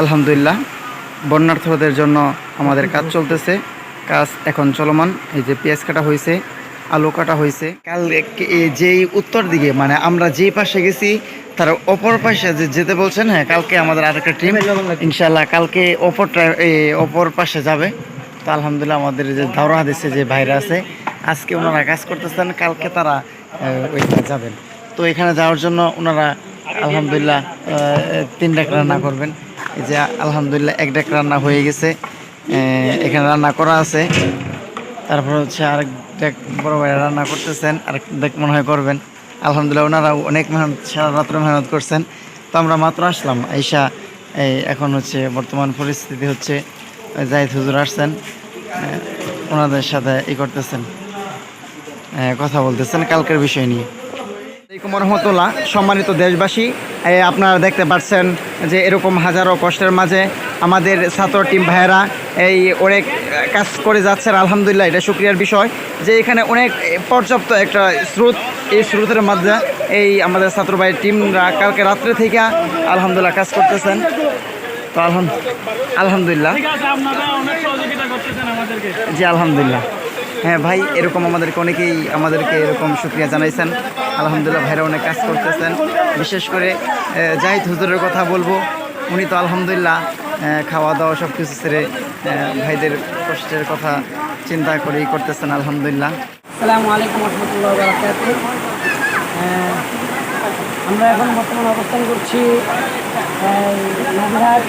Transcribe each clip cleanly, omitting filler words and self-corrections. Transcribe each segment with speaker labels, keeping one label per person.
Speaker 1: আলহামদুলিল্লাহ বন্যার্থদের জন্য আমাদের কাজ চলতেছে। কাজ এখন চলমান। এই যে পেঁয়াজ কাটা হয়েছে, আলু কাটা হয়েছে। কাল যেই উত্তর দিকে মানে আমরা যেই পাশে গেছি তার অপর পাশে যে যেতে বলছেন। হ্যাঁ, কালকে আমাদের আরেকটা টিম ইনশাল্লাহ কালকে অপর পাশে যাবে। তো আলহামদুলিল্লাহ আমাদের যে দাওরা হাদিসে যে ভাইরা আছে আজকে ওনারা কাজ করতেছেন, কালকে তারা ওইখানে যাবেন। তো এখানে যাওয়ার জন্য ওনারা আলহামদুলিল্লাহ 3 ডাক রান্না করবেন। এই যে আলহামদুলিল্লাহ 1 ডাক রান্না হয়ে গেছে, এখানে রান্না করা আছে। তারপর হচ্ছে আরেক ডাক বড় ভাই রান্না করতেছেন, আরেক ডাক মনে হয় করবেন। আলহামদুলিল্লাহ ওনারা অনেক মেহনত, সারা রাত্রে মেহনত করছেন। তো আমরা মাত্র আসলাম আইসা এখন হচ্ছে বর্তমান পরিস্থিতি হচ্ছে জাহিদ হুজুর আসছেন, ওনাদের সাথে করতেছেন, কথা বলতেছেন কালকের বিষয় নিয়ে। আসসালামু আলাইকুম রহমতুল্লাহ। সম্মানিত দেশবাসী, আপনারা দেখতে পাচ্ছেন যে এরকম হাজারো কষ্টের মাঝে আমাদের ছাত্র টিম ভাইয়েরা অনেক কাজ করে যাচ্ছেন। আলহামদুলিল্লাহ এটা শুকরিয়ার বিষয় যে এখানে অনেক পর্যাপ্ত একটা স্রোত, এই স্রোতের মাঝে আমাদের ছাত্র ভাইয়ের টিমরা কালকে রাত্রে থেকে আলহামদুলিল্লাহ কাজ করতেছেন। তো আলহামদুলিল্লাহ জি আলহামদুলিল্লাহ। হ্যাঁ ভাই, এরকম আমাদেরকে এরকম শুকরিয়া জানাইছেন। আলহামদুলিল্লাহ ভাইরা অনেক কাজ করতেছেন। বিশেষ করে জাহিদ হুজুরের কথা বলবো, উনি তো আলহামদুলিল্লাহ খাওয়া দাওয়া সব কিছু ছেড়ে ভাইদের কষ্টের কথা চিন্তা করেই করতেছেন আলহামদুলিল্লাহ।
Speaker 2: আসসালামু আলাইকুম রহমতুল্লাহ বারাকাতুহু। আমরা এখন বর্তমান অবস্থান করছি নাজিরহাট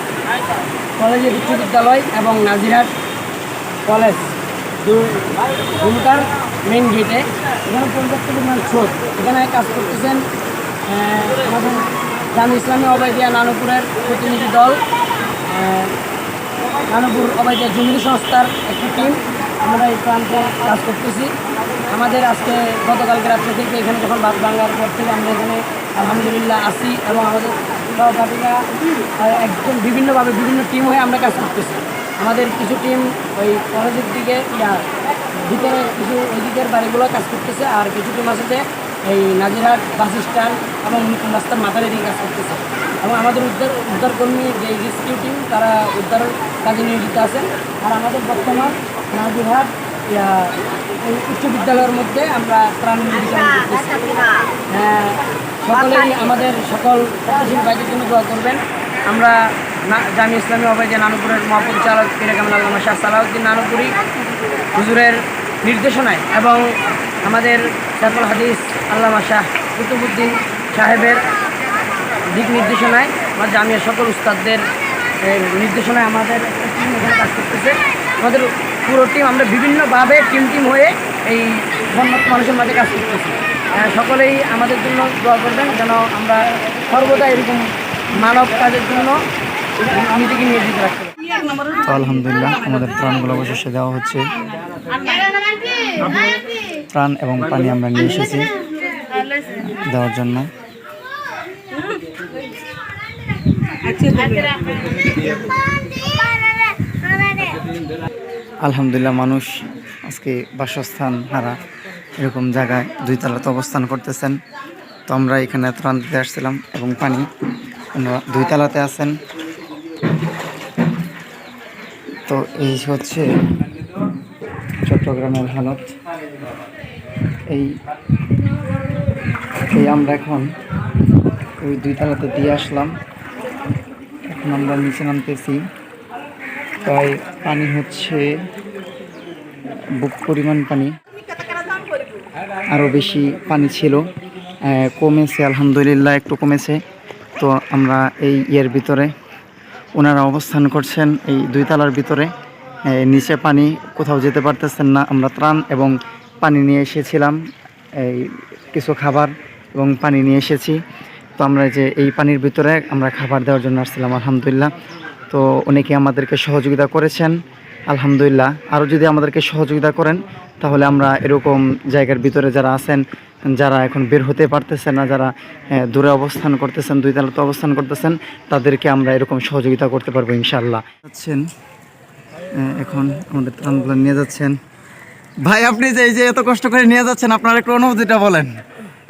Speaker 2: কলেজ বিশ্ববিদ্যালয় এবং নাজিরহাট কলেজ দুটার মেইন গেটে। এখানে পর্যাপ্ত পরিমাণ স্রোত, এখানে কাজ করতেছেন আমাদের জামি ইসলামী অবাইদিয়া নানুপুরের প্রতিনিধি দল, নানুপুর অবাইদিয়া জমিলি সংস্থার একটি টিম। আমরা এই প্রান্তে কাজ করতেছি। আমাদের আজকে গতকালকে রাত্রে থেকে এখানে যখন বাস ভাঙার পর থেকে আমরা এখানে আলহামদুলিল্লাহ আসি এবং আমাদের সহপাঠীরা একদম বিভিন্নভাবে বিভিন্ন টিম হয়ে আমরা কাজ করতেছি। আমাদের কিছু টিম ওই কলেজের দিকে ভিতরে কিছু ওই দিকের বাড়িগুলো কাজ করতেছে, আর কিছু টিম আছে এই নাজিরহাট বাস স্ট্যান্ড এবং রাস্তার মাথার দিকে কাজ করতেছে। এবং আমাদের উদ্ধারকর্মী যে রেস্কিউ টিম তারা উদ্ধারের কাজে নিয়োজিত আছেন। আর আমাদের বর্তমান নাজিরহাট উচ্চ বিদ্যালয়ের মধ্যে আমরা ত্রাণ বিতরণ করতেছি। সকলেই আমাদের সকল প্রতিষ্ঠান ভাইদের জন্য দোয়া করবেন। আমরা জামি ইসলামী অবাইদিয়া নানুপুরের মহাপরিচালক পীরে কামেল আল্লামা শাহ সালাউদ্দিন নানুপুরি হুজুরের নির্দেশনায় এবং আমাদের শাইখুল হাদিস আল্লামা শাহ কুতুবউদ্দিন সাহেবের দিক নির্দেশনায় আমার জামিয়ার সকল উস্তাদদের নির্দেশনায় আমাদের টিম এখানে কাজ করতেছে। আমাদের পুরো টিম আমরা বিভিন্নভাবে টিম হয়ে এই বন্যার্ত মানুষের মাঝে কাজ করতেছি। সকলেই আমাদের জন্য দোয়া করবেন যেন আমরা সর্বদা এরকম মানব কাজের জন্য নিজেকে নিয়োজিত রাখতে পারি।
Speaker 1: আলহামদুলিল্লাহ আমাদের ত্রাণগুলো অবশেষে দেওয়া হচ্ছে। ত্রাণ এবং পানি আমরা নিয়ে এসেছি দেওয়ার জন্য। আলহামদুলিল্লাহ মানুষ আজকে বাসস্থান হারা এরকম জায়গায় 2 তলাতে অবস্থান করতেছেন। তো আমরা এখানে ত্রাণ দিতে আসছিলাম এবং পানি, আমরা 2 তলাতে আছেন। তো এই হচ্ছে চট্টগ্রামের হালত। এই আমরা এখন ওই 2 তলাতে দিয়ে আসলাম, এখন আমরা নিচে নামতেছি। তাই পানি হচ্ছে বুক পরিমাণ পানি, আরও বেশি পানি ছিল, কমেছে আলহামদুলিল্লাহ একটু কমেছে। তো আমরা এর ভিতরে ওনারা অবস্থান করছেন এই 2 তলার ভিতরে, নিচে পানি, কোথাও যেতে পারতেছেন না। আমরা ত্রাণ এবং পানি নিয়ে এসেছিলাম, কিছু খাবার এবং পানি নিয়ে এসেছি। তো আমরা যে এই পানির ভিতরে আমরা খাবার দেওয়ার জন্য আসছিলাম আলহামদুলিল্লাহ। তো অনেকে আমাদেরকে সহযোগিতা করেছেন আলহামদুলিল্লাহ। আরও যদি আমাদেরকে সহযোগিতা করেন তাহলে আমরা এরকম জায়গার ভিতরে যারা আছেন, যারা এখন বের হতে পারতেছেন না, যারা দূরে অবস্থান করতেছেন, 2 তলাতে অবস্থান করতেছেন, তাদেরকে আমরা এরকম সহযোগিতা করতে পারবো ইনশাআল্লাহ। এখন আমাদের ত্রাণগুলো নিয়ে যাচ্ছেন। ভাই আপনি যে এই যে এত কষ্ট করে নিয়ে যাচ্ছেন, আপনার একটু অনুভূতিটা বলেন।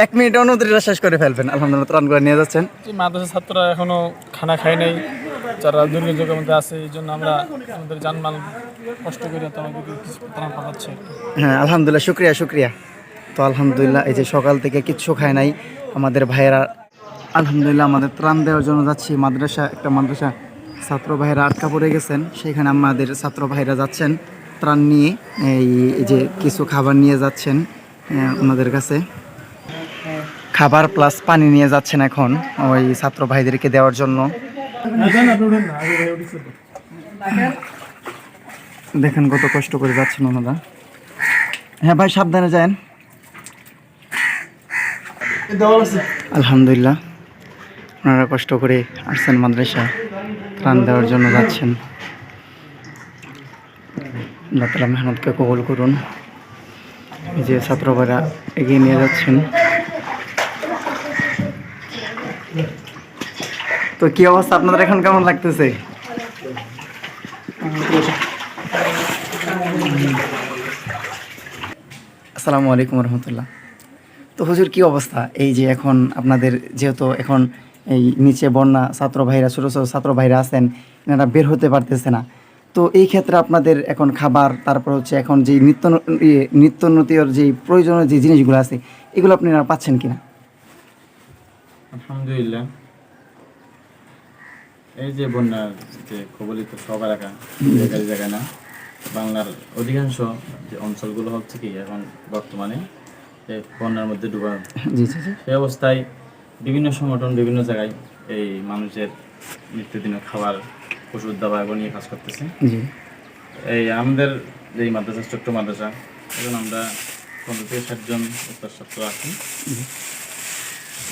Speaker 1: 1 মিনিট অনুভূতিটা শেষ করে ফেলবেন। আলহামদুলিল্লাহ ত্রাণগুলো নিয়ে যাচ্ছেন।
Speaker 3: মাদ্রাসার ছাত্ররা এখনো খানা খায় নাই, যারা দুর্যোগের মধ্যে আছে, এই জন্য আমরা আমাদের জানমাল কষ্ট করে তো আমাদেরকে কিছু ত্রাণ পাঠাচ্ছে আর কি।
Speaker 1: হ্যাঁ, আলহামদুলিল্লাহ, শুক্রিয়া শুক্রিয়া। তো আলহামদুলিল্লাহ, এই যে সকাল থেকে কিচ্ছু খায় নাই আমাদের ভাইয়েরা, আলহামদুলিল্লাহ আমাদের ত্রাণ দেওয়ার জন্য যাচ্ছি। একটা মাদ্রাসা ছাত্র ভাইয়েরা আটকা পড়ে গেছেন, সেখানে আমাদের ছাত্র ভাইয়েরা যাচ্ছেন ত্রাণ নিয়ে, এই যে কিছু খাবার নিয়ে যাচ্ছেন ওনাদের কাছে, খাবার প্লাস পানি নিয়ে যাচ্ছেন এখন ওই ছাত্র ভাইদেরকে দেওয়ার জন্য। দেখেন কত কষ্ট করে যাচ্ছেন ওনারা। হ্যাঁ ভাই, সাবধানে যান। আলহামদুলিল্লাহ, ওনারা কষ্ট করে আসছেন মাদ্রাসা, ত্রাণ দেওয়ার জন্য যাচ্ছেন। আল্লাহ তাআলা মেহনতকে কবুল করুন। এই যে ছাত্র ভাইরা এগিয়ে নিয়ে যাচ্ছেন। তো কি অবস্থা আপনাদের এখন, কেমন লাগতেছে? আসসালামু আলাইকুম রহমতুল্লাহ। তো হুজুর, কি অবস্থা? এই যে এখন আপনাদের যেহেতু এখন এই নিচে বন্যা, ছাত্র ভাইরা, ছোটো ছোটো ছাত্র ভাইরা আছেন, এনারা বের হতে পারতেছে না। তো এই ক্ষেত্রে আপনাদের এখন খাবার, তারপর হচ্ছে এখন যে নিত্যনৈতির যে প্রয়োজনীয় যে জিনিসগুলো আছে, এগুলো আপনারা পাচ্ছেন কিনা?
Speaker 4: আলহামদুলিল্লাহ, এই যে বন্যার যে কবলিত সব এলাকা, জায়গায় জায়গায় না, বাংলার অধিকাংশ যে অঞ্চলগুলো হচ্ছে কি এখন বর্তমানে এই বন্যার মধ্যে ডুবা।
Speaker 1: জি জি জি।
Speaker 4: সেই অবস্থায় বিভিন্ন সংগঠন বিভিন্ন জায়গায় এই মানুষের নিত্যদিনের খাবার, ওষুধ দাবা এগুলো নিয়ে কাজ করতেছে।
Speaker 1: জি।
Speaker 4: এই আমাদের যে মাদ্রাসা, ছোট্ট মাদ্রাসা, এখন আমরা 15 থেকে 60 জন ছাত্র আছি।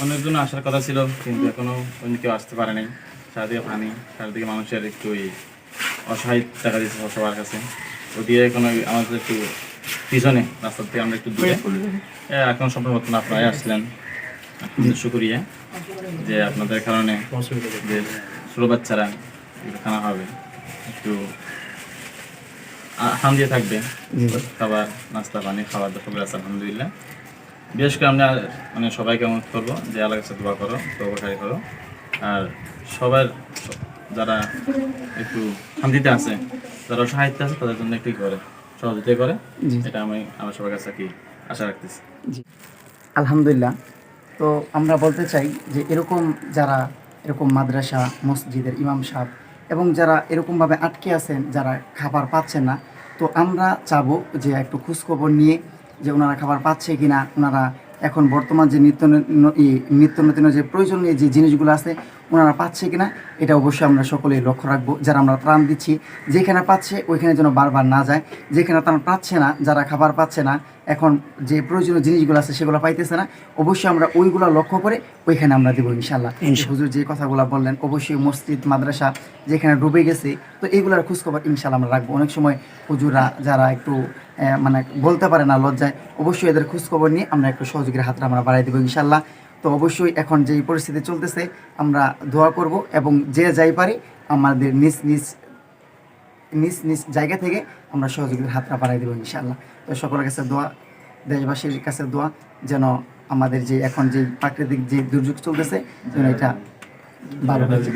Speaker 4: অনেকজন আসার কথা ছিল, কিন্তু এখনো অন্য কেউ আসতে পারে নাই। চারিদিকে পানি, চারিদিকে মানুষের একটু অসহায় টাকা দিচ্ছে সবার কাছে। ওদিকে এখন আমাদের একটু পিছনে রাস্তা থেকে আমরা একটু দূরে, এখন সম্ভব মতন আপনারাই আসলেন, আপনাদের শুকরিয়া যে আপনাদের কারণে যে ছোটো বাচ্চারা খানা হবে, একটু শান্তি থাকবে, খাবার নাস্তা পানি খাবার দাবার আছে আলহামদুলিল্লাহ। বিশেষ করে আমরা মানে সবাইকে অনুরোধ করবো যে আল্লাহর কাছে দোয়া করো, তওবাকারী করো, আর সবার যারা একটু শান্তিতে আছে, যারা সাহিত্য আছে, তাদের জন্য একটু করে সহযোগিতা করে, এটা আমার সবার কাছে কি আশা রাখতেছি।
Speaker 1: জি, আলহামদুলিল্লাহ। তো আমরা বলতে চাই যে এরকম যারা এরকম মাদ্রাসা, মসজিদের ইমাম সাহেব এবং যারা এরকমভাবে আটকে আছেন, যারা খাবার পাচ্ছেন না, তো আমরা চাবো যে একটু খোঁজখবর নিয়ে যে ওনারা খাবার পাচ্ছে কিনা, ওনারা এখন বর্তমান যে নিত্য নতুন যে প্রয়োজনীয় যে জিনিসগুলো আছে ওনারা পাচ্ছে কিনা, এটা অবশ্যই আমরা সকলেই লক্ষ্য রাখবো। যারা আমরা ত্রাণ দিচ্ছি, যেখানে পাচ্ছে ওইখানে যেন বারবার না যায়, যেখানে ত্রাণ পাচ্ছে না, যারা খাবার পাচ্ছে না, এখন যে প্রয়োজনীয় জিনিসগুলো আছে সেগুলো পাইতেছে না, অবশ্যই আমরা ওইগুলো লক্ষ্য করে ওইখানে আমরা দেবো ইনশাল্লাহ। হুজুর যে কথাগুলো বললেন, অবশ্যই মসজিদ মাদ্রাসা যেখানে ডুবে গেছে, তো এইগুলোর খোঁজখবর ইনশাল্লাহ আমরা রাখবো। অনেক সময় হুজুররা যারা একটু মানে বলতে পারে না, লজ্জায়, অবশ্যই এদের খোঁজখবর নিয়ে আমরা একটু সহযোগীর হাতটা আমরা বাড়াই দেবো ইনশাল্লাহ। তো অবশ্যই এখন যেই পরিস্থিতি চলতেছে আমরা দোয়া করব, এবং যে যাই পারি আমাদের নিজ নিজ নিজ নিজ জায়গা থেকে আমরা সহযোগীদের হাতটা বাড়াই দেবো ইনশাল্লাহ। তো সকলের কাছে দোয়া, দেশবাসীর কাছে দোয়া, যেন আমাদের যে এখন যে প্রাকৃতিক যে দুর্যোগ চলতেছে যেন এটা ভালো হয়ে যায়।